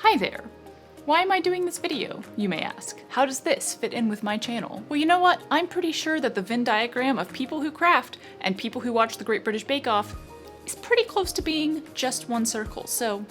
Hi there. Why am I doing this video, you may ask? How does this fit in with my channel? Well, you know what? I'm pretty sure that the Venn diagram of people who craft and people who watch the Great British Bake Off is pretty close to being just one circle, so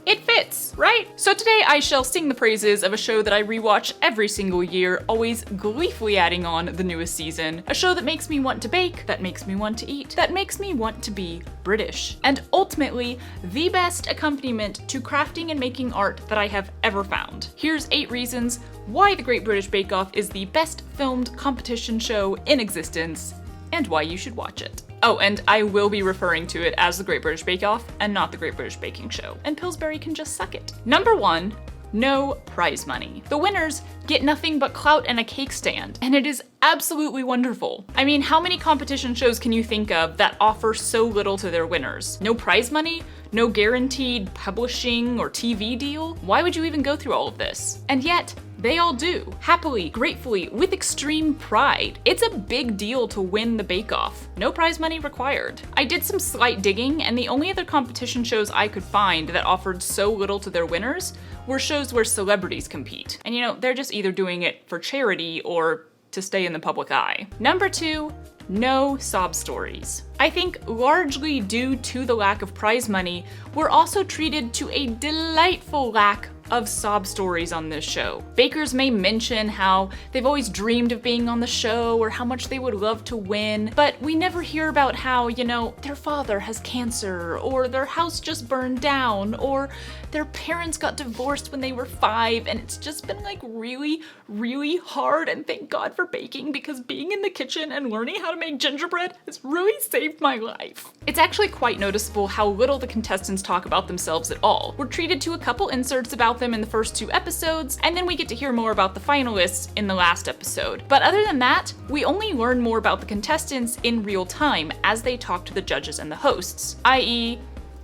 it fits, right? So today I shall sing the praises of a show that I rewatch every single year, always gleefully adding on the newest season. A show that makes me want to bake, that makes me want to eat, that makes me want to be British. And ultimately, the best accompaniment to crafting and making art that I have ever found. Here's 8 reasons why the Great British Bake Off is the best filmed competition show in existence, and why you should watch it. Oh, and I will be referring to it as the Great British Bake Off and not the Great British Baking Show. And Pillsbury can just suck it. Number 1, no prize money. The winners get nothing but clout and a cake stand, and it is absolutely wonderful. I mean, how many competition shows can you think of that offer so little to their winners? No prize money? No guaranteed publishing or TV deal? Why would you even go through all of this? And yet, they all do. Happily, gratefully, with extreme pride. It's a big deal to win the Bake Off. No prize money required. I did some slight digging, and the only other competition shows I could find that offered so little to their winners were shows where celebrities compete. And you know, they're just either doing it for charity or to stay in the public eye. Number 2, no sob stories. I think largely due to the lack of prize money, we're also treated to a delightful lack of sob stories on this show. Bakers may mention how they've always dreamed of being on the show or how much they would love to win, but we never hear about how, you know, their father has cancer, or their house just burned down, or their parents got divorced when they were 5, and it's just been like really, really hard, and thank God for baking, because being in the kitchen and learning how to make gingerbread has really saved my life. It's actually quite noticeable how little the contestants talk about themselves at all. We're treated to a couple inserts about them in the first 2 episodes, and then we get to hear more about the finalists in the last episode. But other than that, we only learn more about the contestants in real time as they talk to the judges and the hosts, i.e.,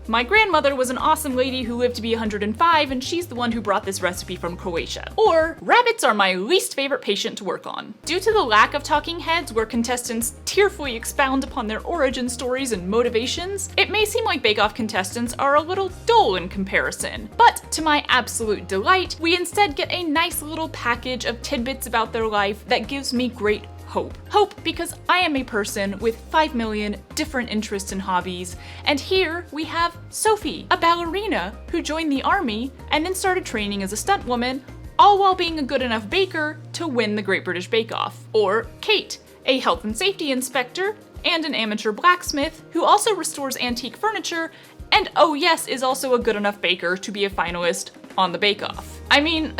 my grandmother was an awesome lady who lived to be 105, and she's the one who brought this recipe from Croatia. Or, rabbits are my least favorite patient to work on. Due to the lack of talking heads where contestants tearfully expound upon their origin stories and motivations, it may seem like Bake Off contestants are a little dull in comparison. But to my absolute delight, we instead get a nice little package of tidbits about their life that gives me great hope. Hope because I am a person with 5 million different interests and hobbies, and here we have Sophie, a ballerina who joined the army and then started training as a stunt woman, all while being a good enough baker to win the Great British Bake Off. Or Kate, a health and safety inspector and an amateur blacksmith who also restores antique furniture, and oh yes, is also a good enough baker to be a finalist on the Bake Off. I mean,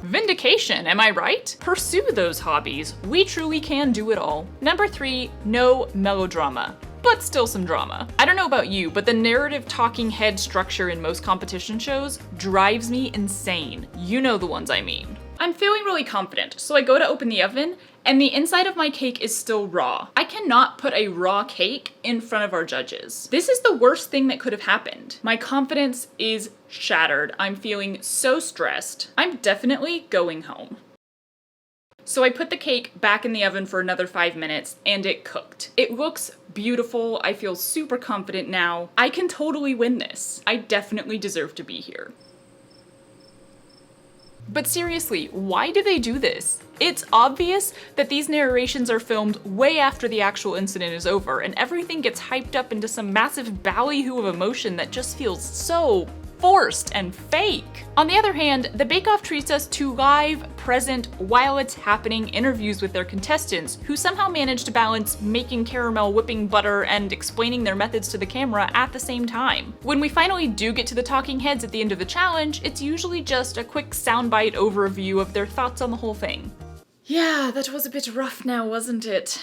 vindication, am I right? Pursue those hobbies. We truly can do it all. Number 3, no melodrama, but still some drama. I don't know about you, but the narrative talking head structure in most competition shows drives me insane. You know the ones I mean. I'm feeling really confident, so I go to open the oven, and the inside of my cake is still raw. I cannot put a raw cake in front of our judges. This is the worst thing that could have happened. My confidence is shattered. I'm feeling so stressed. I'm definitely going home. So I put the cake back in the oven for another 5 minutes, and it cooked. It looks beautiful. I feel super confident now. I can totally win this. I definitely deserve to be here. But seriously, why do they do this? It's obvious that these narrations are filmed way after the actual incident is over, and everything gets hyped up into some massive ballyhoo of emotion that just feels so forced and fake. On the other hand, the Bake Off treats us to live, present, while it's happening interviews with their contestants, who somehow manage to balance making caramel, whipping butter, and explaining their methods to the camera at the same time. When we finally do get to the talking heads at the end of the challenge, it's usually just a quick soundbite overview of their thoughts on the whole thing. Yeah, that was a bit rough now, wasn't it?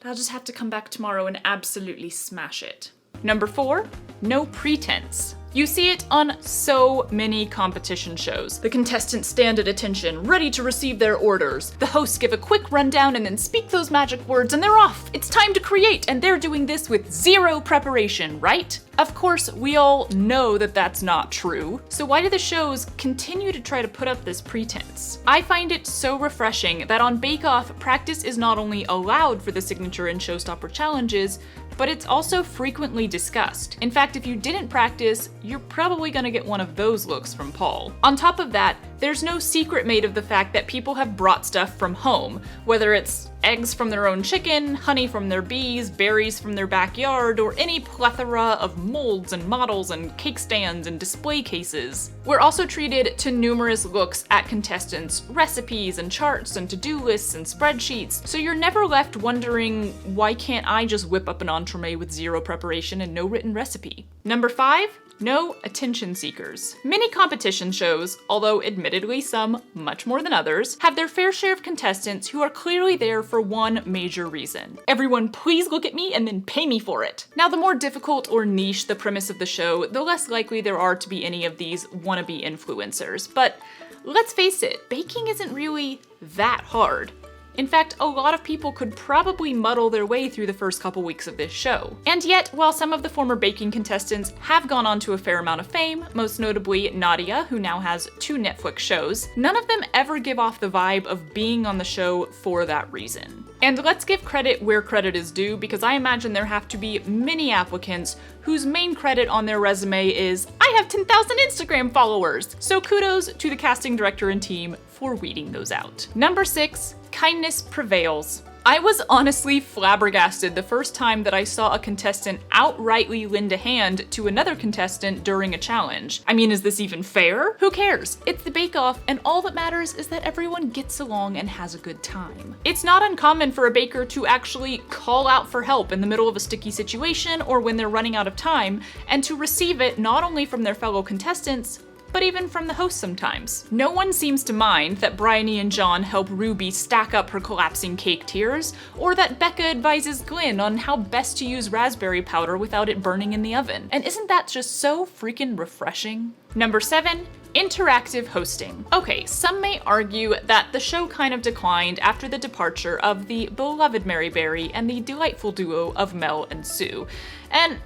I'll just have to come back tomorrow and absolutely smash it. Number 4, no pretense. You see it on so many competition shows. The contestants stand at attention, ready to receive their orders. The hosts give a quick rundown and then speak those magic words and they're off. It's time to create, and they're doing this with 0 preparation, right? Of course, we all know that that's not true. So why do the shows continue to try to put up this pretense? I find it so refreshing that on Bake Off, practice is not only allowed for the signature and showstopper challenges, but it's also frequently discussed. In fact, if you didn't practice, you're probably gonna get one of those looks from Paul. On top of that, there's no secret made of the fact that people have brought stuff from home, whether it's eggs from their own chicken, honey from their bees, berries from their backyard, or any plethora of molds and models and cake stands and display cases. We're also treated to numerous looks at contestants' recipes and charts and to-do lists and spreadsheets, so you're never left wondering, why can't I just whip up an entremet with zero preparation and no written recipe? Number 5. No attention seekers. Many competition shows, although admittedly some, much more than others, have their fair share of contestants who are clearly there for one major reason. Everyone please look at me and then pay me for it. Now, the more difficult or niche the premise of the show, the less likely there are to be any of these wannabe influencers. But let's face it, baking isn't really that hard. In fact, a lot of people could probably muddle their way through the first couple weeks of this show. And yet, while some of the former baking contestants have gone on to a fair amount of fame, most notably Nadia, who now has 2 Netflix shows, none of them ever give off the vibe of being on the show for that reason. And let's give credit where credit is due, because I imagine there have to be many applicants whose main credit on their resume is, I have 10,000 Instagram followers! So kudos to the casting director and team for weeding those out. Number 6, kindness prevails. I was honestly flabbergasted the first time that I saw a contestant outrightly lend a hand to another contestant during a challenge. I mean, is this even fair? Who cares? It's the bake-off, and all that matters is that everyone gets along and has a good time. It's not uncommon for a baker to actually call out for help in the middle of a sticky situation or when they're running out of time, and to receive it not only from their fellow contestants, but even from the host sometimes. No one seems to mind that Bryony and John help Ruby stack up her collapsing cake tiers, or that Becca advises Glenn on how best to use raspberry powder without it burning in the oven. And isn't that just so freaking refreshing? Number 7, interactive hosting. Okay, some may argue that the show kind of declined after the departure of the beloved Mary Berry and the delightful duo of Mel and Sue. And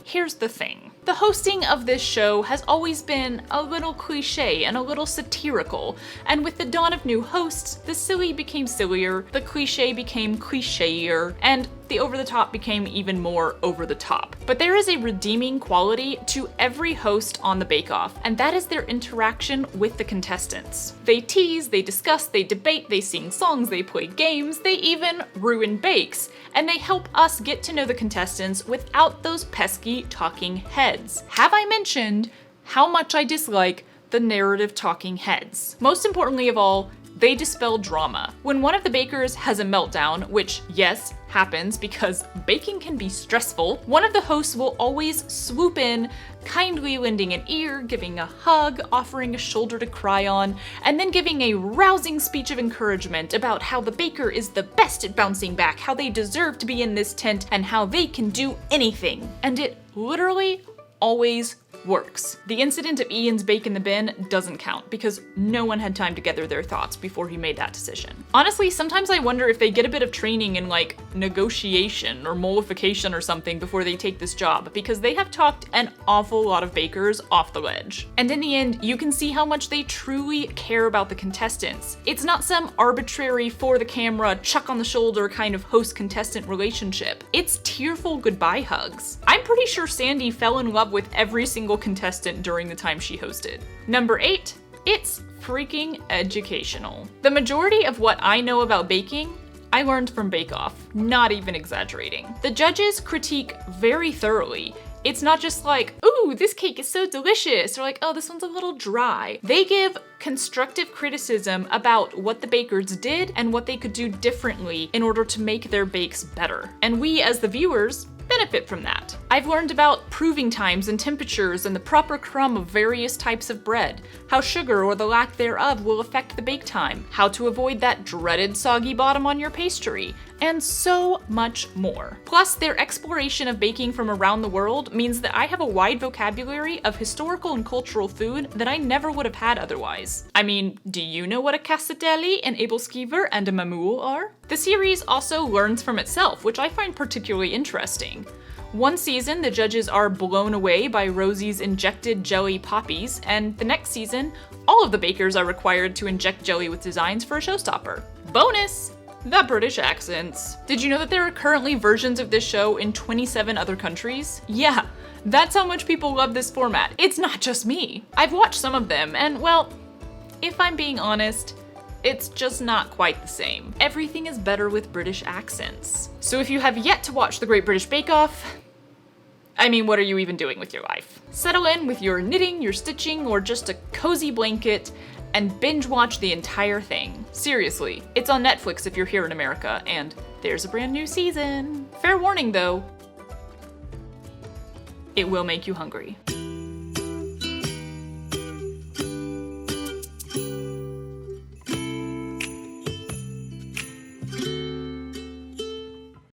here's the thing. The hosting of this show has always been a little cliche and a little satirical, and with the dawn of new hosts, the silly became sillier, the cliche became clichéier, and the over-the-top became even more over-the-top. But there is a redeeming quality to every host on the Bake Off, and that is their interaction with the contestants. They tease, they discuss, they debate, they sing songs, they play games, they even ruin bakes, and they help us get to know the contestants without those pesky talking heads. Have I mentioned how much I dislike the narrative talking heads? Most importantly of all, they dispel drama. When one of the bakers has a meltdown, which, yes, happens because baking can be stressful, one of the hosts will always swoop in, kindly lending an ear, giving a hug, offering a shoulder to cry on, and then giving a rousing speech of encouragement about how the baker is the best at bouncing back, how they deserve to be in this tent, and how they can do anything. And it literally always works. The incident of Ian's bake in the bin doesn't count because no one had time to gather their thoughts before he made that decision. Honestly, sometimes I wonder if they get a bit of training in like negotiation or mollification or something before they take this job, because they have talked an awful lot of bakers off the ledge. And in the end, you can see how much they truly care about the contestants. It's not some arbitrary for the camera, chuck on the shoulder kind of host-contestant relationship. It's tearful goodbye hugs. I'm pretty sure Sandy fell in love with every single contestant during the time she hosted. Number 8, it's freaking educational. The majority of what I know about baking, I learned from Bake Off, not even exaggerating. The judges critique very thoroughly. It's not just like, ooh, this cake is so delicious, or like, oh, this one's a little dry. They give constructive criticism about what the bakers did and what they could do differently in order to make their bakes better. And we, as the viewers, benefit from that. I've learned about proving times and temperatures and the proper crumb of various types of bread, how sugar or the lack thereof will affect the bake time, how to avoid that dreaded soggy bottom on your pastry, and so much more. Plus, their exploration of baking from around the world means that I have a wide vocabulary of historical and cultural food that I never would have had otherwise. I mean, do you know what a cassatelli, an ebelskiver, and a mamoul are? The series also learns from itself, which I find particularly interesting. One season, the judges are blown away by Rosie's injected jelly poppies, and the next season, all of the bakers are required to inject jelly with designs for a showstopper. Bonus! The British accents. Did you know that there are currently versions of this show in 27 other countries? Yeah, that's how much people love this format. It's not just me. I've watched some of them, and well, if I'm being honest, it's just not quite the same. Everything is better with British accents. So if you have yet to watch The Great British Bake Off, I mean, what are you even doing with your life? Settle in with your knitting, your stitching, or just a cozy blanket and binge watch the entire thing. Seriously, it's on Netflix if you're here in America, and there's a brand new season. Fair warning though, it will make you hungry.